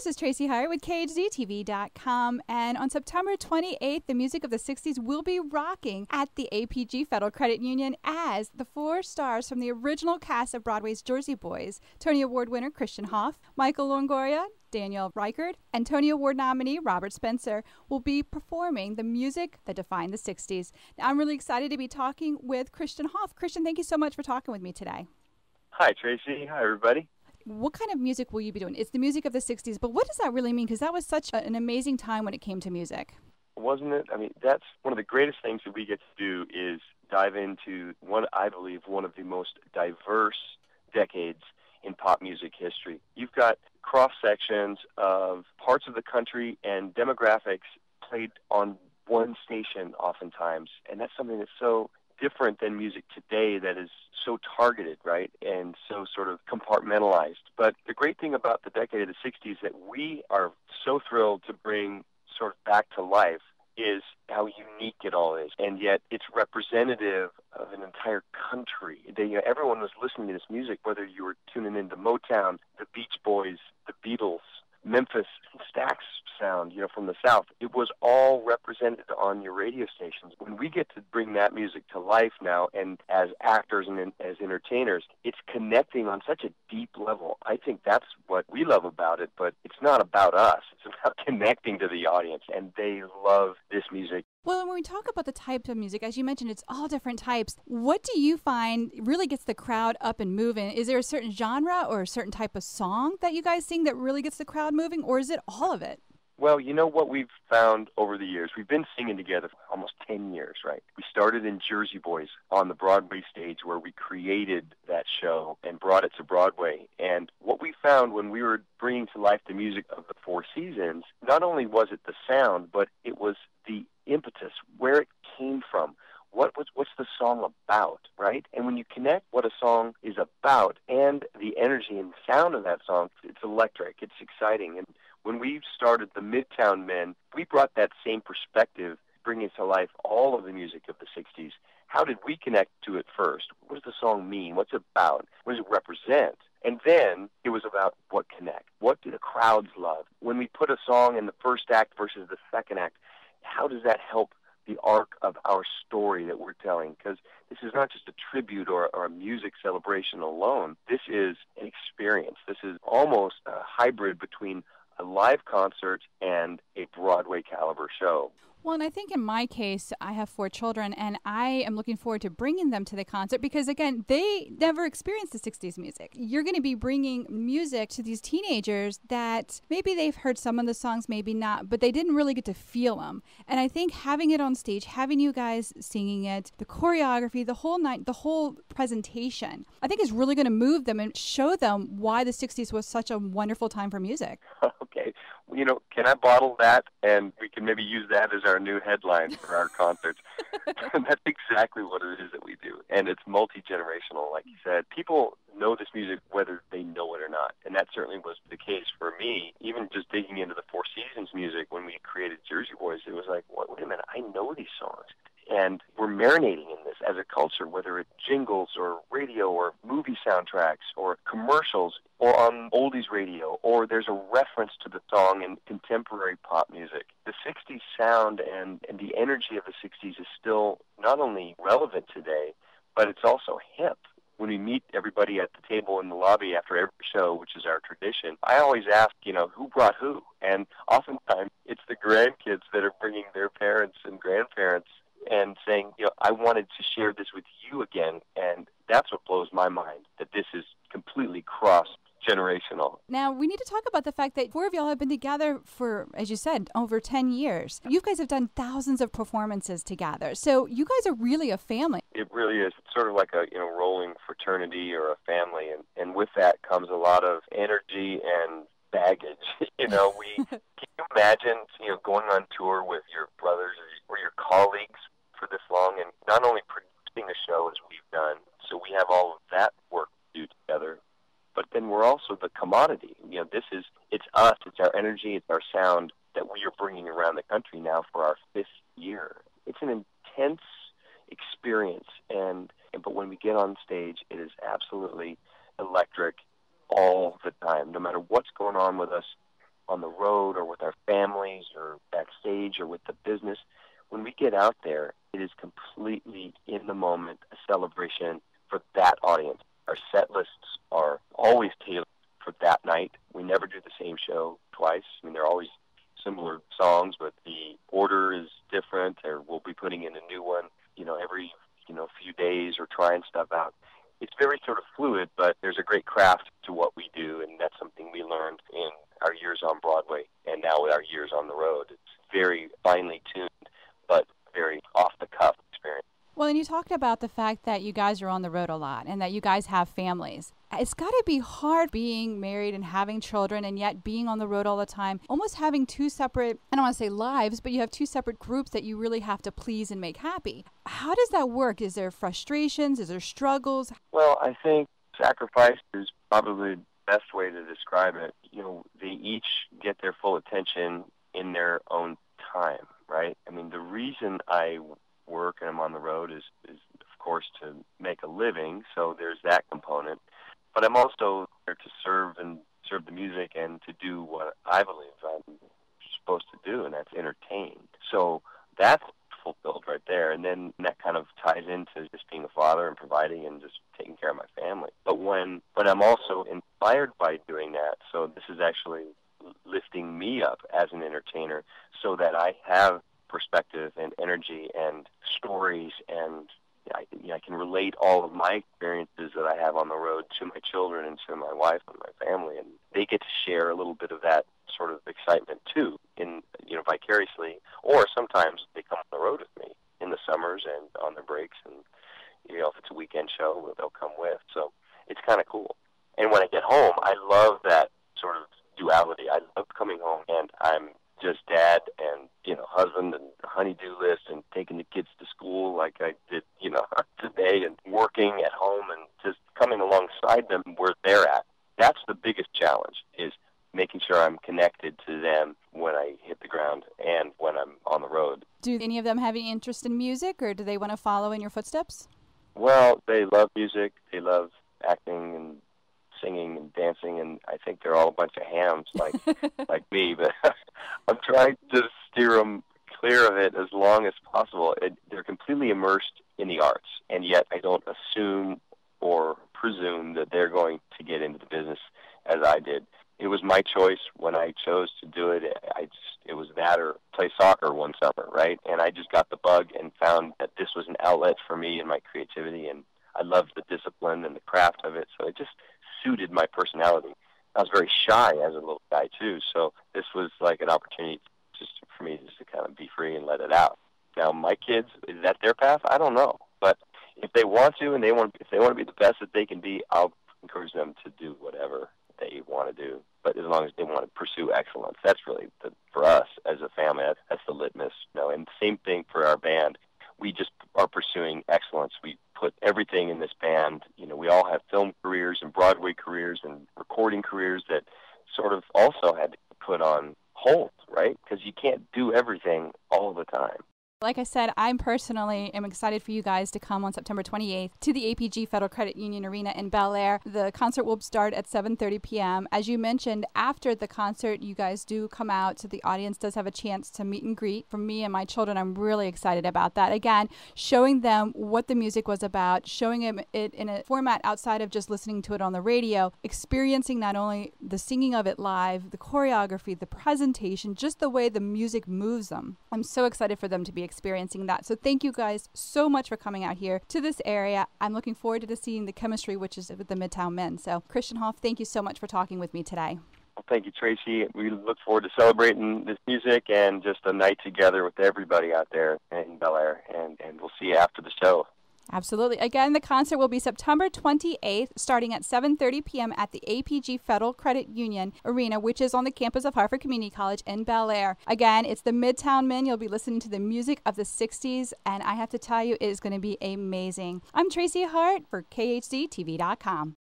this is Tracy Hart with KHZTV.com, and on September 28th, the music of the 60s will be rocking at the APG Federal Credit Union as the 4 stars from the original cast of Broadway's Jersey Boys, Tony Award winner Christian Hoff, Michael Longoria, Daniel Reichert, and Tony Award nominee Robert Spencer will be performing the music that defined the 60s. Now, I'm really excited to be talking with Christian Hoff. Christian, thank you so much for talking with me today. Hi, Tracy. Hi, everybody. What kind of music will you be doing? It's the music of the 60s, but what does that really mean? Because that was such an amazing time when it came to music. Wasn't it? I mean, that's one of the greatest things that we get to do is dive into I believe, one of the most diverse decades in pop music history. You've got cross-sections of parts of the country and demographics played on one station oftentimes, and that's something that's so different than music today that is so targeted, right, and so sort of compartmentalized. But the great thing about the decade of the 60s that we are so thrilled to bring sort of back to life is how unique it all is, and yet it's representative of an entire country. Everyone was listening to this music, whether you were tuning into Motown, the Beach Boys, the Beatles, Memphis, Stax sound, from the South. It was all represented on your radio stations. When we get to bring that music to life now, and as actors and as entertainers, it's connecting on such a deep level. I think that's what we love about it, but it's not about us. It's about connecting to the audience, and they love this music. Well, when we talk about the types of music, as you mentioned, it's all different types. What do you find really gets the crowd up and moving? Is there a certain genre or a certain type of song that you guys sing that really gets the crowd moving, or is it all of it? Well, what we've found over the years, we've been singing together for almost 10 years, right? We started in Jersey Boys on the Broadway stage where we created that show and brought it to Broadway. And what we found when we were bringing to life the music of the Four Seasons, not only was it the sound, but it was the impetus, where it came from. What's the song about, right? And when you connect what a song is about and the energy and sound of that song, it's electric, it's exciting. And when we started the Midtown Men, we brought that same perspective, bringing to life all of the music of the 60s. How did we connect to it first? What does the song mean? What's it about? What does it represent? And then it was about what connect. What do the crowds love? When we put a song in the first act versus the second act, how does that help the arc of our story that we're telling? Because this is not just a tribute or a music celebration alone. This is an experience. This is almost a hybrid between a live concert and a Broadway caliber show. Well, and I think in my case, I have 4 children, and I am looking forward to bringing them to the concert because, again, they never experienced the 60s music. You're going to be bringing music to these teenagers that maybe they've heard some of the songs, maybe not, but they didn't really get to feel them. And I think having it on stage, having you guys singing it, the choreography, the whole night, the whole presentation, I think is really going to move them and show them why the 60s was such a wonderful time for music. Okay. Can I bottle that, and we can maybe use that as our new headline for our concerts? That's exactly what it is that we do, and it's multi-generational, like you said. People know this music whether they know it or not, and that certainly was the case for me. Even just digging into the Four Seasons music when we created Jersey Boys, it was like, wait a minute, I know these songs. And we're marinating in this as a culture, whether it's jingles or radio or movie soundtracks or commercials or on oldies radio, or there's a reference to the song in contemporary pop music. The 60s sound and the energy of the 60s is still not only relevant today, but it's also hip. When we meet everybody at the table in the lobby after every show, which is our tradition, I always ask, who brought who? And oftentimes it's the grandkids that are bringing their parents and grandparents and saying, I wanted to share this with you again. And that's what blows my mind, that this is completely cross-generational. Now, we need to talk about the fact that 4 of y'all have been together for, as you said, over 10 years. You guys have done thousands of performances together. So you guys are really a family. It really is. It's sort of like a rolling fraternity or a family. And with that comes a lot of energy and baggage. Can you imagine, going on tour with your brothers or your colleagues for this long, and not only producing a show as we've done, so we have all of that work to do together, but then we're also the commodity. It's us, it's our energy, it's our sound that we are bringing around the country now for our 5th year. It's an intense experience, but when we get on stage, it is absolutely electric all the time. No matter what's going on with us on the road or with our families or backstage or with the business, when we get out there, it is completely in the moment, a celebration for that audience. Our set lists are always tailored for that night. We never do the same show twice. I mean, they're always similar songs, but the order is different, or we'll be putting in a new one, every, few days or trying stuff out. It's very sort of fluid, but there's a great craft to what we do, and that's something we learned in our years on Broadway and now with our years on the road. It's very finely tuned, but very off-the-cuff experience. Well, and you talked about the fact that you guys are on the road a lot and that you guys have families. It's got to be hard being married and having children and yet being on the road all the time, almost having two separate, I don't want to say lives, but you have two separate groups that you really have to please and make happy. How does that work? Is there frustrations? Is there struggles? Well, I think sacrifice is probably the best way to describe it. They each get their full attention in their own time, right? I mean, the reason I work and I'm on the road is of course to make a living, so there's that component. But I'm also there to serve the music and to do what I believe I'm supposed to do, and that's entertain. So that's fulfilled right there. And then that kind of ties into just being a father and providing and just taking care of my family. But I'm also inspired by doing that. So this is actually lifting me up as an entertainer so that I have perspective and energy and stories, and I can relate all of my experiences that I have on the road to my children and to my wife and my family, and they get to share a little bit of that sort of excitement too, vicariously. Or sometimes they come on the road with me in the summers and on their breaks, and if it's a weekend show, they'll come with. So it's kind of cool. And when I get home, I love that sort of duality. I love coming home and I'm just dad and, husband and honey-do list and taking the kids to school like I did, today, and working at home and just coming alongside them where they're at. That's the biggest challenge, is making sure I'm connected to them when I hit the ground and when I'm on the road. Do any of them have any interest in music, or do they want to follow in your footsteps? Well, they love music. They love acting and singing and dancing, and I think they're all a bunch of hams like me, but I'm trying to steer them clear of it as long as possible. They're completely immersed in the arts, and yet I don't assume or presume that they're going to get into the business as I did. It was my choice when I chose to do it. It was that or play soccer one summer, right? And I just got the bug and found that this was an outlet for me and my creativity, and I loved the discipline and the craft of it, so it just suited my personality. I was very shy as a little guy too, so this was like an opportunity just for me just to kind of be free and let it out. Now, my kids, is that their path? I don't know, but if they want to and if they want to be the best that they can be, I'll encourage them to do whatever they want to do. But as long as they want to pursue excellence, that's really for us as a family. That's the litmus. And same thing for our band. We just are pursuing excellence. We put everything in this band. We all have film careers and Broadway careers and recording careers that sort of also had to be put on hold, right? Because you can't do everything all the time. Like I said, I personally am excited for you guys to come on September 28th to the APG Federal Credit Union Arena in Bel Air. The concert will start at 7:30 p.m. As you mentioned, after the concert, you guys do come out, so the audience does have a chance to meet and greet. For me and my children, I'm really excited about that. Again, showing them what the music was about, showing them it in a format outside of just listening to it on the radio, experiencing not only the singing of it live, the choreography, the presentation, just the way the music moves them. I'm so excited for them to be experiencing that. So thank you guys so much for coming out here to this area. I'm looking forward to seeing the chemistry, which is with the Midtown Men. So Christian Hoff, thank you so much for talking with me today. Well, thank you, Tracy. We look forward to celebrating this music and just a night together with everybody out there in Bel Air, and we'll see you after the show. Absolutely. Again, the concert will be September 28th, starting at 7:30 p.m. at the APG Federal Credit Union Arena, which is on the campus of Hartford Community College in Bel Air. Again, it's the Midtown Men. You'll be listening to the music of the 60s, and I have to tell you, it is going to be amazing. I'm Tracy Hart for KHZTV.com.